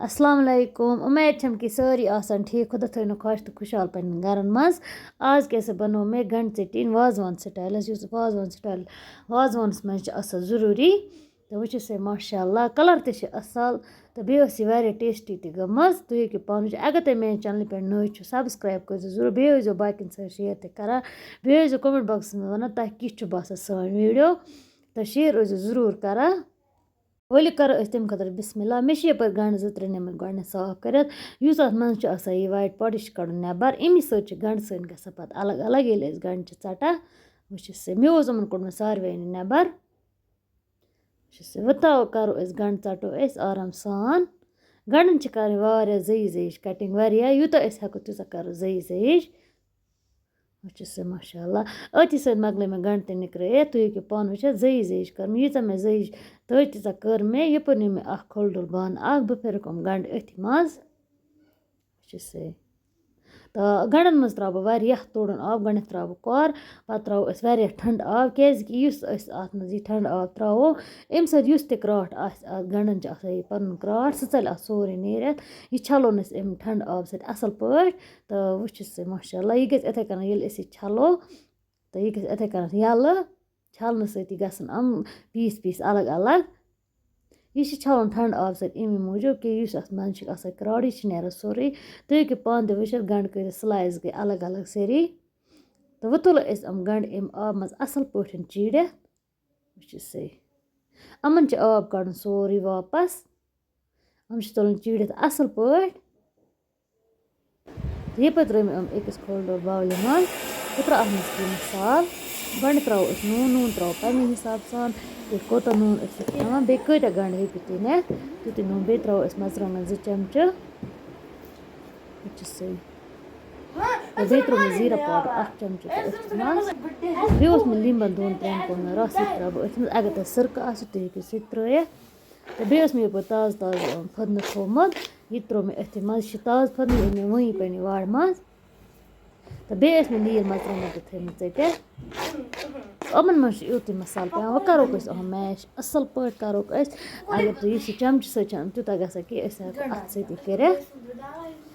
السلام علیکم اُمید چھم کہ سٲری آسان ٹھیٖک خۄدا تھٲینو خۄش تہٕ خُشحال پنٛنٮ۪ن گَرَن منٛز آز کیٛاہ بنوو مےٚ گنٛڈٕ ژیٚٹِنۍ وازوان سِٹایلَس یُس وازوان سِٹایل وازوانَس منٛز چھِ آسان ضٔروٗری تہٕ وٕچھِو سا ماشاءاللہ کَلَر تہِ چھِ اَصٕل تہٕ بیٚیہِ ٲس یہِ واریاہ ٹیسٹی تہِ گٔمٕژ تُہۍ ہیٚکِو پانہٕ وٕچھِتھ اگر تُہۍ میٛانہِ چَنلہِ پٮ۪ٹھ نٔے چھُ سبسکرایب کٔرۍزیو ضروٗر بیٚیہِ ٲسۍزیو باقیَن سۭتۍ شِیَر تہِ کَران بیٚیہِ ٲسۍزیو کومٮ۪نٛٹ باکسَس منٛز وَنان تۄہہِ کِتھ چھُ باسان سٲنۍ ویٖڈیو تہٕ شِیَر ٲسۍزیو ضٔروٗر کَران ؤلِو کَرو أسۍ تَمہِ خٲطرٕ بِسمِلّہ مےٚ چھِ یَپٲرۍ گَنٛڈٕ 2-3 نِمٕتۍ گۄڈنٮ۪تھ صاف کٔرِتھ یُس اَتھ منٛز چھُ آسان یہِ وایِٹ پاٹ یہِ چھُ کَڑُن نٮ۪بَر اَمی سۭتۍ چھِ گَنٛڈٕ سٲنۍ گژھان پَتہٕ الگ الگ ییٚلہِ أسۍ گَنٛڈٕ چھِ ژَٹان وٕچھِو سا مےٚ اوس یِمَن کوٚڑمُت ساروِیَنی نٮ۪بَر وٕچھِو سا وۄنۍ کَرو أسۍ گَنٛڈٕ ژَٹو أسۍ آرام سان گَنٛڈَن چھِ کَرٕنۍ واریاہ زٔیِج زٔیِج کَٹِنٛگ واریاہ یوٗتاہ أسۍ ہٮ۪کو تیوٗتاہ کَرو زٔیِج زٔیِج وٕچھِو سا ماشاءاللہ أتھی سۭتۍ مۄکلٲے مےٚ گَنٛڈٕ تہِ نِکرٲیِتھ تُہۍ ہیٚکِو پانہٕ وٕچھِتھ زٔیِج زٔیِج کٔرمٕژ ییٖژاہ مےٚ زٔیِج تٔج تیٖژاہ کٔر مےٚ یَپٲرۍ نیوٗ مےٚ اَکھ کھوٚل ڈُل بانہٕ اَکھ بہٕ پھِرِکھ یِم گَنٛڈٕ أتھۍ منٛز وٕچھِو سا تہٕ گَنٛڈَن منٛز ترٛاوٕ بہٕ واریاہ توڑُن آب گۄڈنٮ۪تھ ترٛاوٕ بہٕ کۄر پَتہٕ ترٛاوو أسۍ واریاہ ٹھنٛڈٕ آب کیٛازِکہِ یُس أسۍ اَتھ منٛز یہِ ٹھنٛڈٕ آب ترٛاوو اَمہِ سۭتۍ یُس تہِ کرٛاٹھ آسہِ اَتھ گَنٛڈَن چھِ آسان یہِ پَنُن کرٛاٹھ سُہ ژَلہِ اَتھ سورُے نیٖرِتھ یہِ چھَلون أسۍ اَمہِ ٹھنٛڈٕ آبہٕ سۭتۍ اَصٕل پٲٹھۍ تہٕ وٕچھِو سا ماشاءاللہ یہِ گژھِ یِتھَے کٔنۍ ییٚلہِ أسۍ یہِ چھَلو تہٕ یہِ گژھِ یِتھَے کٔنٮ۪تھ یَلہٕ چھَلنہٕ سۭتی گژھن پیٖس پیٖس الگ الگ یہِ چھِ چھَلُن ٹھنٛڈٕ آبہٕ سۭتۍ اَمی موٗجوٗب کہِ یُس اَتھ منٛز چھِ آسان کرٛاٹھ یہِ چھِ نیران سورُے تُہۍ ہیٚکِو پانہٕ تہِ وٕچھِتھ گَنٛڈٕ کٔرِتھ سٕلایِس گٔے الگ الگ سٲری تہٕ وۄنۍ تُلو أسۍ یِم گَنٛڈٕ اَمہِ آبہٕ منٛز اَصٕل پٲٹھۍ چیٖرِتھ وٕچھِو سا یِمَن چھِ آب کَڑُن سورُے واپَس یِم چھِ تُلٕنۍ چیٖرِتھ اَصٕل پٲٹھۍ تہٕ یَپٲرۍ ترٛٲے مےٚ یِم أکِس کھوٚل ڈوٚل باولہِ منٛز بہٕ ترٛاو اَتھ منٛز کینٛہہ مصال گۄڈنٮ۪تھ ترٛاوو أسۍ نوٗن ترٛاوو پنٛنہِ حِساب سان تُہۍ کوٗتاہ نوٗن ٲسِو کھٮ۪وان بیٚیہِ کۭتیاہ گَنٛڈٕ ہیٚکِو تُہۍ نِتھ تیُتُے نوٗن بیٚیہِ ترٛاوو أسۍ مَرژٕوانٛگَن 2 چَمچہٕ وٕچھِو سا تہٕ بیٚیہِ ترٛوو مےٚ زیٖرا پاوڈَر 1 چَمچہٕ تہٕ أتھۍ منٛز بیٚیہِ اوس مےٚ لیٚمبَن 2-3 کوٚڑ مےٚ رَس یہِ ترٛاوٕ بہٕ أتھۍ منٛز اگر تۄہہِ سِرکہٕ آسہِ تُہۍ ہیٚکِو سُہ تہِ ترٛٲیِتھ تہٕ بیٚیہِ اوس مےٚ یَپٲرۍ تازٕ پھٔدنہٕ تھوٚمُت یہِ تہِ ترٛوو مےٚ أتھی منٛز یہِ چھِ تازٕ پھٔدنہٕ یہِ أنۍ مےٚ وٕنی پنٛنہِ وارِ منٛز تہٕ بیٚیہِ ٲسۍ مےٚ نیٖل مَرژٕوانٛگَن تہِ تھٲیمٕتۍ ژٔٹِتھ یِمَن منٛز چھِ یُتُے مصالہٕ پٮ۪وان وۄنۍ کَروکھ أسۍ یِم میش اَصٕل پٲٹھۍ کَروکھ أسۍ اگر تُہۍ یُس یہِ چَمچہٕ سۭتۍ چھَنہٕ تیوٗتاہ گژھان کینٛہہ أسۍ ہٮ۪کو اَتھٕ سۭتی کٔرِتھ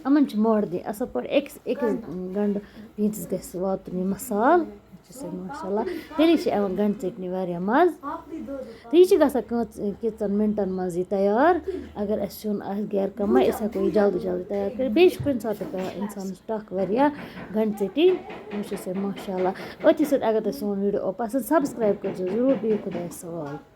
یِمَن چھِ موڑ دِنۍ اَصٕل پٲٹھۍ أکِس گَنٛڈٕ پیٖنٛتِس گژھِ واتُن یہِ مصال وٕچھِو سا ماشاءاللہ تیٚلی چھِ یِوان گَنٛڈٕ ژیٚٹنہِ واریاہ مَزٕ تہٕ یہِ چھِ گژھان کینٛژَن مِنٹَن منٛز یہِ تیار اگر اَسہِ سیُن آسہِ گَرِ کَمٕے أسۍ ہٮ۪کو یہِ جلدی جلدی تیار کٔرِتھ بیٚیہِ چھِ کُنہِ ساتہٕ پٮ۪وان اِنسانَس ٹَکھ واریاہ گَنٛڈٕ ژیٚٹِنۍ وٕچھِو سا ماشاءاللہ أتھی سۭتۍ اگر تۄہہِ سون ویٖڈیو آو پَسنٛد سبسکرایب کٔرۍزیو ضٔروٗر بِہِو خۄدایَس حوالہٕ